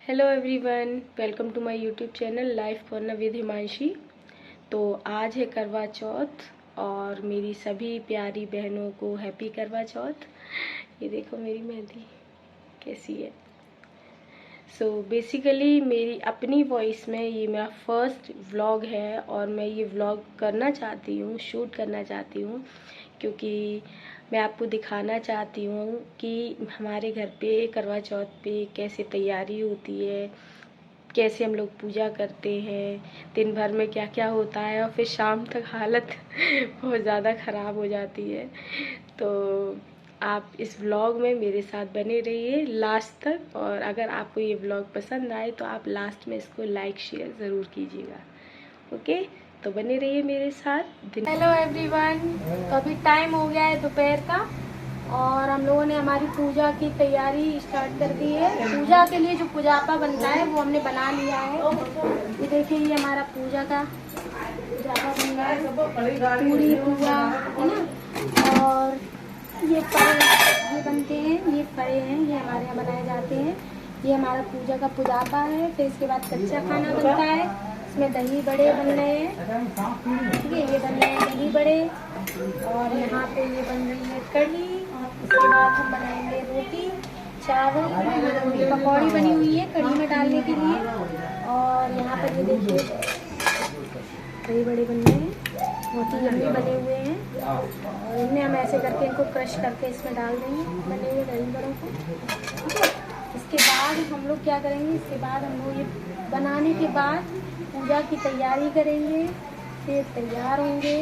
Hello everyone, welcome to my YouTube channel life for with Himanshi. तो आज है करवा चौथ और मेरी सभी प्यारी बहनों को हैप्पी करवा चौथ। ये देखो मेरी मेहंदी कैसी है। बेसिकली मेरी अपनी वॉइस में ये मेरा फर्स्ट व्लॉग है और मैं ये व्लॉग करना चाहती हूँ, शूट करना चाहती हूँ, क्योंकि मैं आपको दिखाना चाहती हूँ कि हमारे घर पे करवा चौथ पे कैसे तैयारी होती है, कैसे हम लोग पूजा करते हैं, दिन भर में क्या क्या होता है और फिर शाम तक हालत बहुत ज़्यादा ख़राब हो जाती है। तो आप इस व्लॉग में मेरे साथ बने रहिए लास्ट तक, और अगर आपको ये व्लॉग पसंद आए तो आप लास्ट में इसको लाइक शेयर ज़रूर कीजिएगा। ओके, तो बने रहिए मेरे साथ। हेलो एवरीवन, तो अभी टाइम हो गया है दोपहर का और हम लोगों ने हमारी पूजा की तैयारी स्टार्ट कर दी है। पूजा के लिए जो पूजापा बनता है वो हमने बना लिया है। ये देखिए, ये हमारा पूजा का पूजापा बन रहा है, पूरी पूजा है ना। और ये फरे ये बनते हैं, ये फरे हैं, ये हमारे यहाँ बनाए जाते हैं। ये हमारा पूजा का पूजापा है। फिर इसके बाद कच्चा खाना बनता है, इसमें दही बड़े बन रहे हैं, ठीक है, ये बन रहे हैं दही बड़े। और यहाँ पे ये बन रही है कढ़ी। इसके बाद हम बनाएंगे रोटी, चावल, पकौड़ी बनी हुई है कढ़ी में डालने के लिए। और यहाँ पर ये देखिए दही बड़े बन रहे हैं, बहुत ही लंबे बने हुए हैं। और इनमें हम ऐसे करके इनको क्रश करके इसमें डाल देंगे बने हुए दही बड़ों को, ठीक है। इसके बाद हम लोग क्या करेंगे, इसके बाद हम लोग ये बनाने के बाद पूजा की तैयारी करेंगे, फिर तैयार होंगे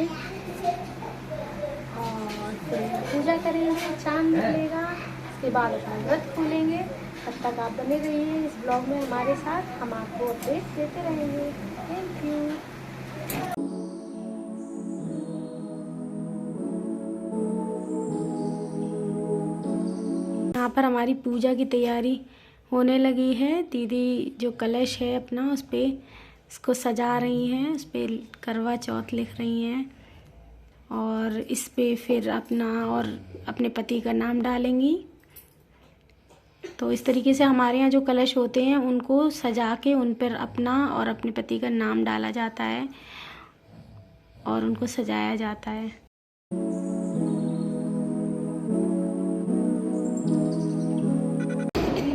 और फिर पूजा करेंगे, चांद निकलेगा। इसके बाद अपना व्रत खोलेंगे। तब तक आप बने रहिए इस ब्लॉग में हमारे साथ, हम आपको अपडेट देते रहेंगे। Thank you. यहाँ पर हमारी पूजा की तैयारी होने लगी है। दीदी जो कलश है अपना, उस पे इसको सजा रही हैं, उस पे करवा चौथ लिख रही हैं और इस पे फिर अपना और अपने पति का नाम डालेंगी। तो इस तरीके से हमारे यहाँ जो कलश होते हैं उनको सजा के उन पर अपना और अपने पति का नाम डाला जाता है और उनको सजाया जाता है।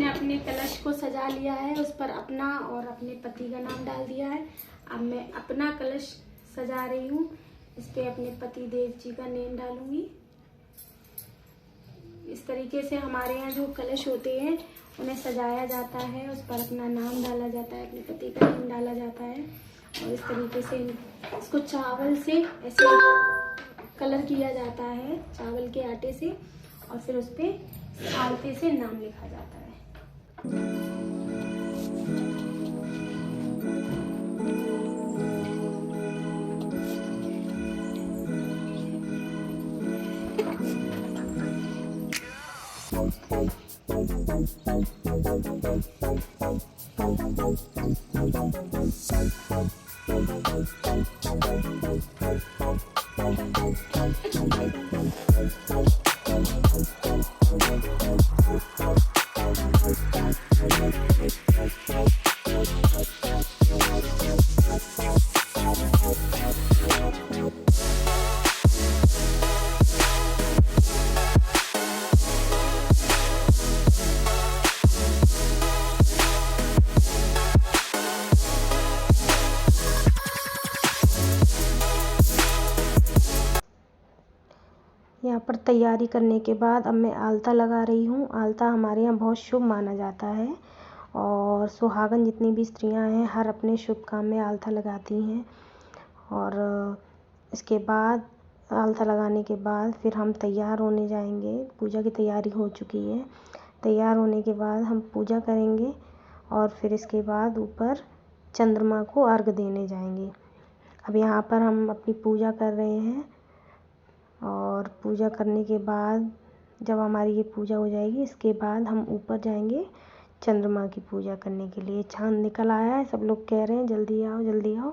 अपने कलश को सजा लिया है, उस पर अपना और अपने पति का नाम डाल दिया है। अब मैं अपना कलश सजा रही हूँ, इस पे अपने पति देव जी का नेम डालूंगी। इस तरीके से हमारे यहाँ जो कलश होते हैं उन्हें सजाया जाता है, उस पर अपना नाम डाला जाता है, अपने पति का नाम डाला जाता है। और इस तरीके से इसको चावल से ऐसे कलर किया जाता है, चावल के आटे से, और फिर उस पर आलते से नाम लिखा जाता है। यहाँ पर तैयारी करने के बाद अब मैं आलता लगा रही हूँ। आलता हमारे यहाँ बहुत शुभ माना जाता है और सुहागन जितनी भी स्त्रियाँ हैं हर अपने शुभ काम में आलता लगाती हैं। और इसके बाद आलता लगाने के बाद फिर हम तैयार होने जाएंगे। पूजा की तैयारी हो चुकी है। तैयार होने के बाद हम पूजा करेंगे और फिर इसके बाद ऊपर चंद्रमा को अर्घ देने जाएंगे। अब यहाँ पर हम अपनी पूजा कर रहे हैं और पूजा करने के बाद जब हमारी ये पूजा हो जाएगी, इसके बाद हम ऊपर जाएंगे चंद्रमा की पूजा करने के लिए। चांद निकल आया है, सब लोग कह रहे हैं जल्दी आओ जल्दी आओ।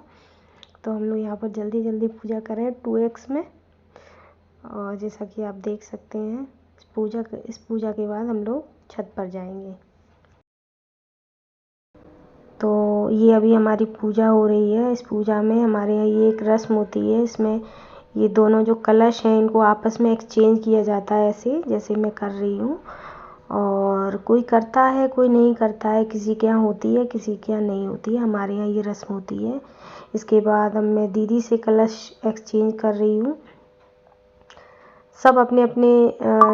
तो हम लोग यहाँ पर जल्दी जल्दी पूजा कर रहे हैं 2x में। और जैसा कि आप देख सकते हैं, इस पूजा के बाद हम लोग छत पर जाएंगे। तो ये अभी हमारी पूजा हो रही है। इस पूजा में हमारे यहाँ ये एक रस्म होती है, इसमें ये दोनों जो कलश हैं इनको आपस में एक्सचेंज किया जाता है, ऐसे जैसे मैं कर रही हूँ। और कोई करता है कोई नहीं करता है, किसी के यहाँ होती है किसी के यहाँ नहीं होती है। हमारे यहाँ ये रस्म होती है। इसके बाद अब मैं दीदी से कलश एक्सचेंज कर रही हूँ। सब अपने अपने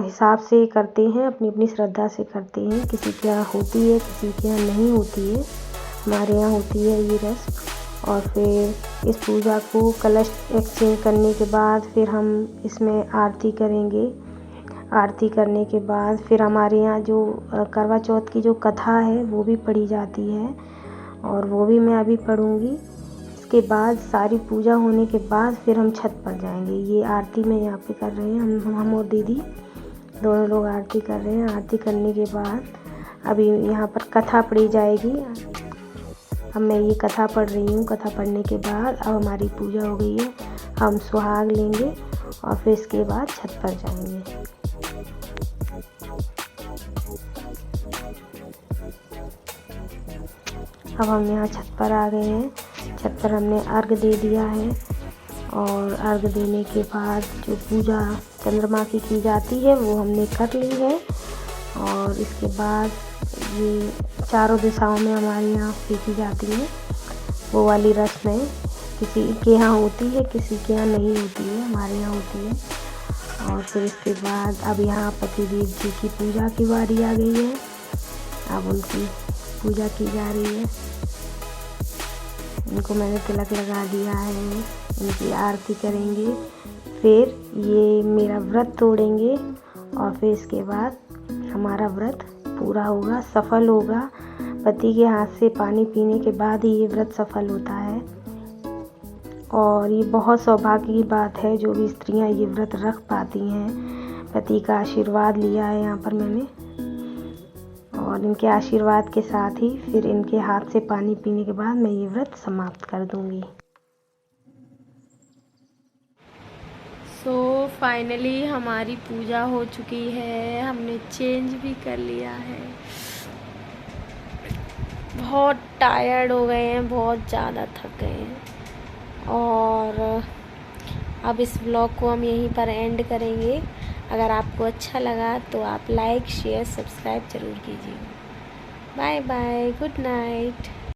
हिसाब से करते हैं, अपनी अपनी श्रद्धा से करते हैं। किसी के यहाँ होती है किसी के यहाँ नहीं होती है। हमारे यहाँ होती है ये रस्म। और फिर इस पूजा को कलश एक्सचेंज करने के बाद फिर हम इसमें आरती करेंगे। आरती करने के बाद फिर हमारे यहाँ जो करवा चौथ की जो कथा है वो भी पढ़ी जाती है, और वो भी मैं अभी पढ़ूँगी। इसके बाद सारी पूजा होने के बाद फिर हम छत पर जाएंगे। ये आरती में यहाँ पे कर रहे हैं, हम और दीदी दोनों लोग आरती कर रहे हैं। आरती करने के बाद अभी यहाँ पर कथा पढ़ी जाएगी। अब मैं ये कथा पढ़ रही हूँ। कथा पढ़ने के बाद अब हमारी पूजा हो गई है, हम सुहाग लेंगे और फिर इसके बाद छत पर जाएंगे। अब हम यहाँ छत पर आ गए हैं। छत पर हमने अर्घ दे दिया है, और अर्घ देने के बाद जो पूजा चंद्रमा की जाती है वो हमने कर ली है। और इसके बाद ये चारों दिशाओं में हमारे यहाँ फेंकी जाती है, वो वाली रस्म है। किसी के यहाँ होती है किसी के यहाँ नहीं होती है, हमारे यहाँ होती है। और फिर इसके बाद अब यहाँ पतिदेव जी की पूजा की बारी आ गई है। अब उनकी पूजा की जा रही है। इनको मैंने तिलक लगा दिया है, इनकी आरती करेंगे। फिर ये मेरा व्रत तोड़ेंगे, और फिर इसके बाद हमारा व्रत पूरा होगा, सफल होगा। पति के हाथ से पानी पीने के बाद ही ये व्रत सफल होता है। और ये बहुत सौभाग्य की बात है जो भी स्त्रियां ये व्रत रख पाती हैं। पति का आशीर्वाद लिया है यहाँ पर मैंने, और इनके आशीर्वाद के साथ ही फिर इनके हाथ से पानी पीने के बाद मैं ये व्रत समाप्त कर दूंगी। सो फाइनली हमारी पूजा हो चुकी है, हमने चेंज भी कर लिया है। बहुत टायर्ड हो गए हैं, बहुत ज़्यादा थक गए हैं। और अब इस व्लॉग को हम यहीं पर एंड करेंगे। अगर आपको अच्छा लगा तो आप लाइक शेयर सब्सक्राइब ज़रूर कीजिए। Bye bye, good night.